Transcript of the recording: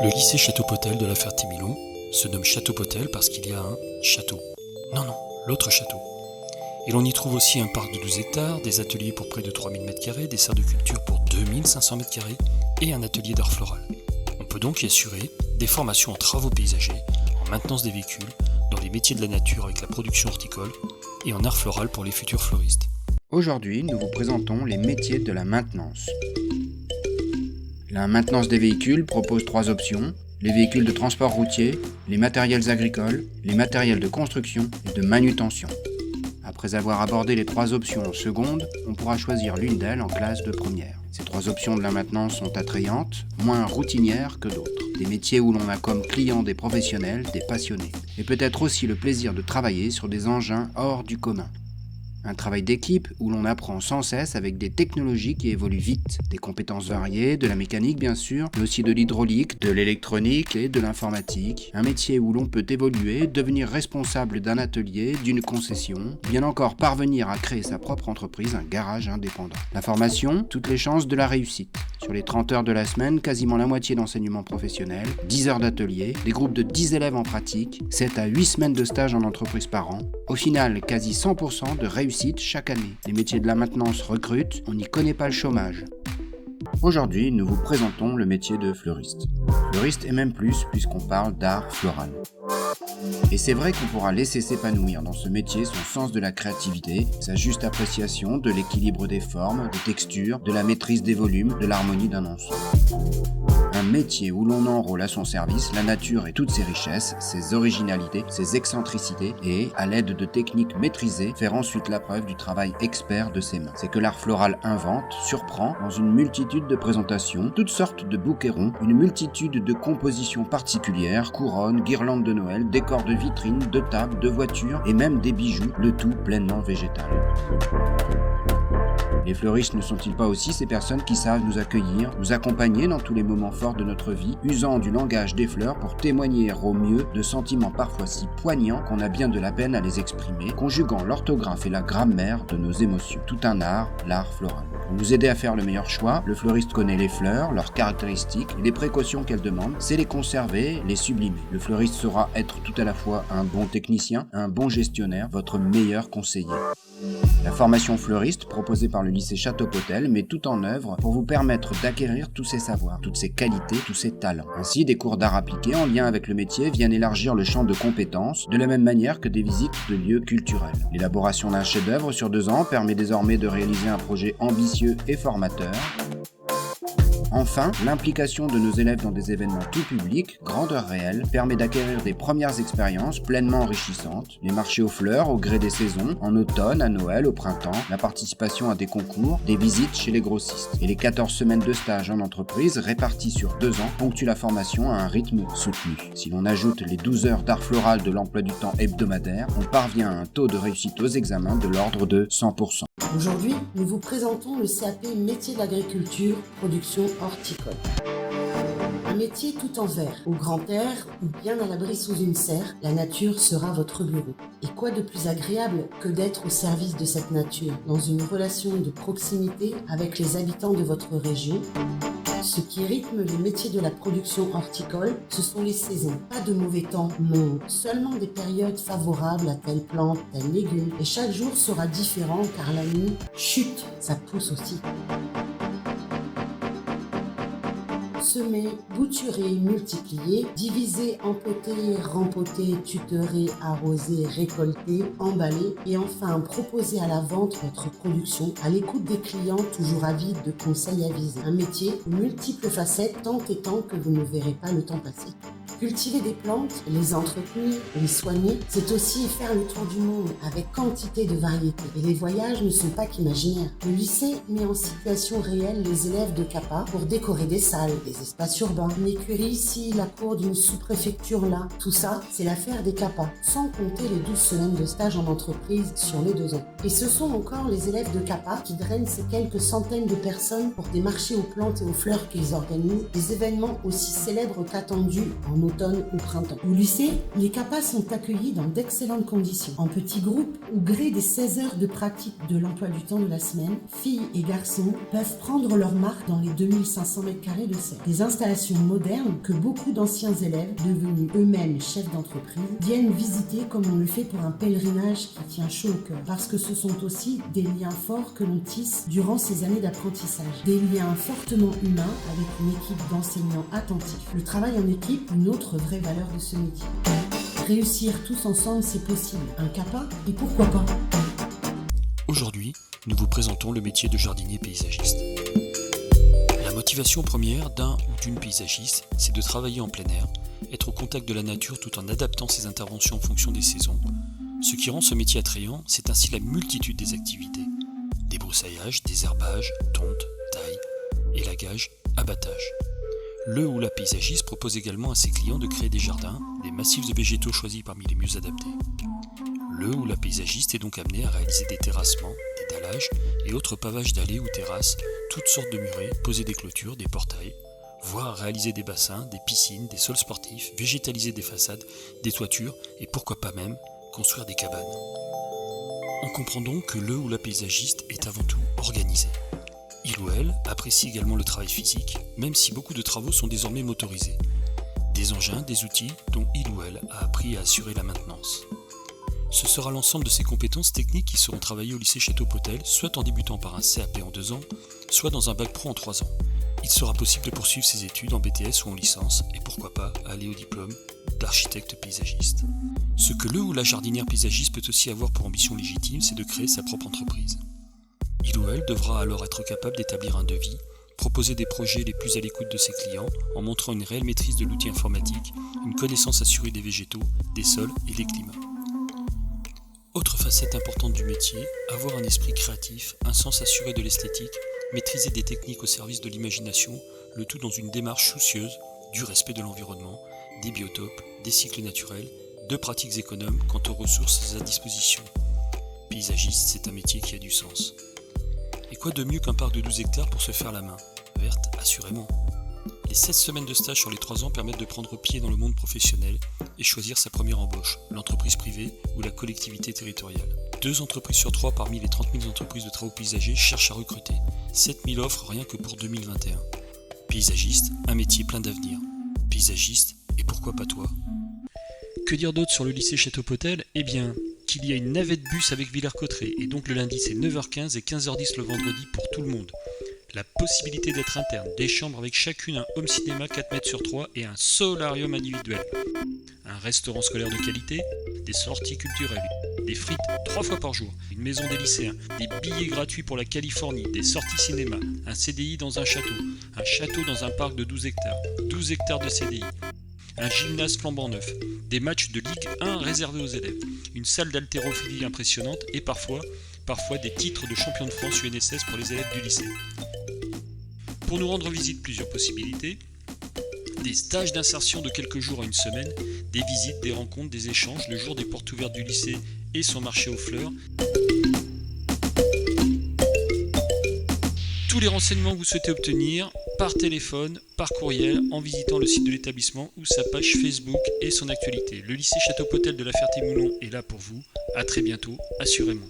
Le lycée Château-Potel de la Ferté-Milon se nomme Château-Potel parce qu'il y a un château. Non, l'autre château. Et l'on y trouve aussi un parc de 12 hectares, des ateliers pour près de 3000 m², des serres de culture pour 2500 m² et un atelier d'art floral. On peut donc y assurer des formations en travaux paysagers, en maintenance des véhicules, dans les métiers de la nature avec la production horticole et en art floral pour les futurs fleuristes. Aujourd'hui, nous vous présentons les métiers de la maintenance. La maintenance des véhicules propose 3 options: les véhicules de transport routier, les matériels agricoles, les matériels de construction et de manutention. Après avoir abordé les 3 options en seconde, on pourra choisir l'une d'elles en classe de première. Ces 3 options de la maintenance sont attrayantes, moins routinières que d'autres. Des métiers où l'on a comme clients des professionnels, des passionnés. Et peut-être aussi le plaisir de travailler sur des engins hors du commun. Un travail d'équipe où l'on apprend sans cesse avec des technologies qui évoluent vite. Des compétences variées, de la mécanique bien sûr, mais aussi de l'hydraulique, de l'électronique et de l'informatique. Un métier où l'on peut évoluer, devenir responsable d'un atelier, d'une concession, bien encore parvenir à créer sa propre entreprise, un garage indépendant. La formation, toutes les chances de la réussite. Sur les 30 heures de la semaine, quasiment la moitié d'enseignement professionnel, 10 heures d'atelier, des groupes de 10 élèves en pratique, 7 à 8 semaines de stage en entreprise par an. Au final, quasi 100% de réussite chaque année. Les métiers de la maintenance recrutent, on n'y connaît pas le chômage. Aujourd'hui, nous vous présentons le métier de fleuriste. Fleuriste et même plus puisqu'on parle d'art floral. Et c'est vrai qu'on pourra laisser s'épanouir dans ce métier son sens de la créativité, sa juste appréciation de l'équilibre des formes, des textures, de la maîtrise des volumes, de l'harmonie d'un ensemble. Un métier où l'on enrôle à son service la nature et toutes ses richesses, ses originalités, ses excentricités et, à l'aide de techniques maîtrisées, faire ensuite la preuve du travail expert de ses mains. C'est que l'art floral invente, surprend, dans une multitude de présentations, toutes sortes de bouquets ronds, une multitude de compositions particulières, couronnes, guirlandes de Noël, décors de vitrines, de tables, de voitures et même des bijoux, le tout pleinement végétal. Les fleuristes ne sont-ils pas aussi ces personnes qui savent nous accueillir, nous accompagner dans tous les moments forts de notre vie, usant du langage des fleurs pour témoigner au mieux de sentiments parfois si poignants qu'on a bien de la peine à les exprimer, conjuguant l'orthographe et la grammaire de nos émotions. Tout un art, l'art floral. Pour vous aider à faire le meilleur choix, le fleuriste connaît les fleurs, leurs caractéristiques, les précautions qu'elles demandent, c'est les conserver, les sublimer. Le fleuriste saura être tout à la fois un bon technicien, un bon gestionnaire, votre meilleur conseiller. La formation fleuriste proposée par le lycée Château-Potel met tout en œuvre pour vous permettre d'acquérir tous ces savoirs, toutes ces qualités, tous ces talents. Ainsi, des cours d'art appliqués en lien avec le métier viennent élargir le champ de compétences, de la même manière que des visites de lieux culturels. L'élaboration d'un chef-d'œuvre sur 2 ans permet désormais de réaliser un projet ambitieux et formateur. Enfin, l'implication de nos élèves dans des événements tout publics, grandeur réelle, permet d'acquérir des premières expériences pleinement enrichissantes. Les marchés aux fleurs au gré des saisons, en automne, à Noël, au printemps, la participation à des concours, des visites chez les grossistes. Et les 14 semaines de stage en entreprise, réparties sur 2 ans, ponctuent la formation à un rythme soutenu. Si l'on ajoute les 12 heures d'art floral de l'emploi du temps hebdomadaire, on parvient à un taux de réussite aux examens de l'ordre de 100%. Aujourd'hui, nous vous présentons le CAP métier d'agriculture, production horticole. Un métier tout en vert, au grand air ou bien à l'abri sous une serre, la nature sera votre bureau. Et quoi de plus agréable que d'être au service de cette nature, dans une relation de proximité avec les habitants de votre région. Ce qui rythme les métiers de la production horticole, ce sont les saisons. Pas de mauvais temps, non. Seulement des périodes favorables à telle plante, tel légume. Et chaque jour sera différent car la nuit, chut, ça pousse aussi. Semer, bouturer, multiplier, diviser, empoter, rempoter, tutorer, arroser, récolter, emballer et enfin proposer à la vente votre production à l'écoute des clients toujours avides de conseils avisés. Un métier aux multiples facettes tant et tant que vous ne verrez pas le temps passer. Cultiver des plantes, les entretenir, les soigner, c'est aussi faire le tour du monde avec quantité de variétés. Et les voyages ne sont pas qu'imaginaires. Le lycée met en situation réelle les élèves de CAPA pour décorer des salles, des espaces urbains, une écurie ici, la cour d'une sous-préfecture là. Tout ça, c'est l'affaire des CAPA, sans compter les 12 semaines de stage en entreprise sur les 2 ans. Et ce sont encore les élèves de CAPA qui drainent ces quelques centaines de personnes pour des marchés aux plantes et aux fleurs qu'ils organisent, des événements aussi célèbres qu'attendus en automne ou printemps. Au lycée, les CAPA sont accueillis dans d'excellentes conditions. En petits groupes, au gré des 16 heures de pratique de l'emploi du temps de la semaine, filles et garçons peuvent prendre leur marque dans les 2500 m² de serre. Des installations modernes que beaucoup d'anciens élèves, devenus eux-mêmes chefs d'entreprise, viennent visiter comme on le fait pour un pèlerinage qui tient chaud au cœur. Parce que ce sont aussi des liens forts que l'on tisse durant ces années d'apprentissage. Des liens fortement humains avec une équipe d'enseignants attentifs. Le travail en équipe, une autre vraie valeur de ce métier. Réussir tous ensemble, c'est possible. Un CAPA, et pourquoi pas ? Aujourd'hui, nous vous présentons le métier de jardinier paysagiste. La motivation première d'un ou d'une paysagiste, c'est de travailler en plein air, être au contact de la nature tout en adaptant ses interventions en fonction des saisons. Ce qui rend ce métier attrayant, c'est ainsi la multitude des activités. Débroussaillage, désherbage, tonte, taille, élagage, abattage. Le ou la paysagiste propose également à ses clients de créer des jardins, des massifs de végétaux choisis parmi les mieux adaptés. Le ou la paysagiste est donc amené à réaliser des terrassements, des dallages et autres pavages d'allées ou terrasses, toutes sortes de murets, poser des clôtures, des portails, voire réaliser des bassins, des piscines, des sols sportifs, végétaliser des façades, des toitures et pourquoi pas même construire des cabanes. On comprend donc que le ou la paysagiste est avant tout organisé. Il ou elle apprécie également le travail physique, même si beaucoup de travaux sont désormais motorisés. Des engins, des outils dont il ou elle a appris à assurer la maintenance. Ce sera l'ensemble de ces compétences techniques qui seront travaillées au lycée Château-Potel, soit en débutant par un CAP en 2 ans, soit dans un bac pro en 3 ans. Il sera possible de poursuivre ses études en BTS ou en licence, et pourquoi pas aller au diplôme d'architecte paysagiste. Ce que le ou la jardinière paysagiste peut aussi avoir pour ambition légitime, c'est de créer sa propre entreprise. Il ou elle devra alors être capable d'établir un devis, proposer des projets les plus à l'écoute de ses clients en montrant une réelle maîtrise de l'outil informatique, une connaissance assurée des végétaux, des sols et des climats. Autre facette importante du métier, avoir un esprit créatif, un sens assuré de l'esthétique, maîtriser des techniques au service de l'imagination, le tout dans une démarche soucieuse du respect de l'environnement, des biotopes, des cycles naturels, de pratiques économes quant aux ressources à disposition. Paysagiste, c'est un métier qui a du sens. Et quoi de mieux qu'un parc de 12 hectares pour se faire la main ? Verte, assurément. Les 16 semaines de stage sur les 3 ans permettent de prendre pied dans le monde professionnel et choisir sa première embauche, l'entreprise privée ou la collectivité territoriale. 2 entreprises sur 3 parmi les 30 000 entreprises de travaux paysagers cherchent à recruter. 7 000 offres rien que pour 2021. Paysagiste, un métier plein d'avenir. Paysagiste, et pourquoi pas toi ? Que dire d'autre sur le lycée Château-Potel ? Eh bien, qu'il y a une navette bus avec Villers-Cotterêts, et donc le lundi c'est 9h15 et 15h10 le vendredi pour tout le monde. La possibilité d'être interne, des chambres avec chacune un home cinéma 4 mètres sur 3 et un solarium individuel. Un restaurant scolaire de qualité, des sorties culturelles, des frites 3 fois par jour, une maison des lycéens, des billets gratuits pour la Californie, des sorties cinéma, un CDI dans un château dans un parc de 12 hectares, 12 hectares de CDI, un gymnase flambant neuf, des matchs de Ligue 1 réservés aux élèves, une salle d'haltérophilie impressionnante et parfois des titres de champion de France UNSS pour les élèves du lycée. Pour nous rendre visite, plusieurs possibilités. Des stages d'insertion de quelques jours à une semaine, des visites, des rencontres, des échanges, le jour des portes ouvertes du lycée et son marché aux fleurs. Tous les renseignements que vous souhaitez obtenir par téléphone, par courriel, en visitant le site de l'établissement ou sa page Facebook et son actualité. Le lycée Château-Potel de La Ferté-Moulon est là pour vous. À très bientôt, assurément.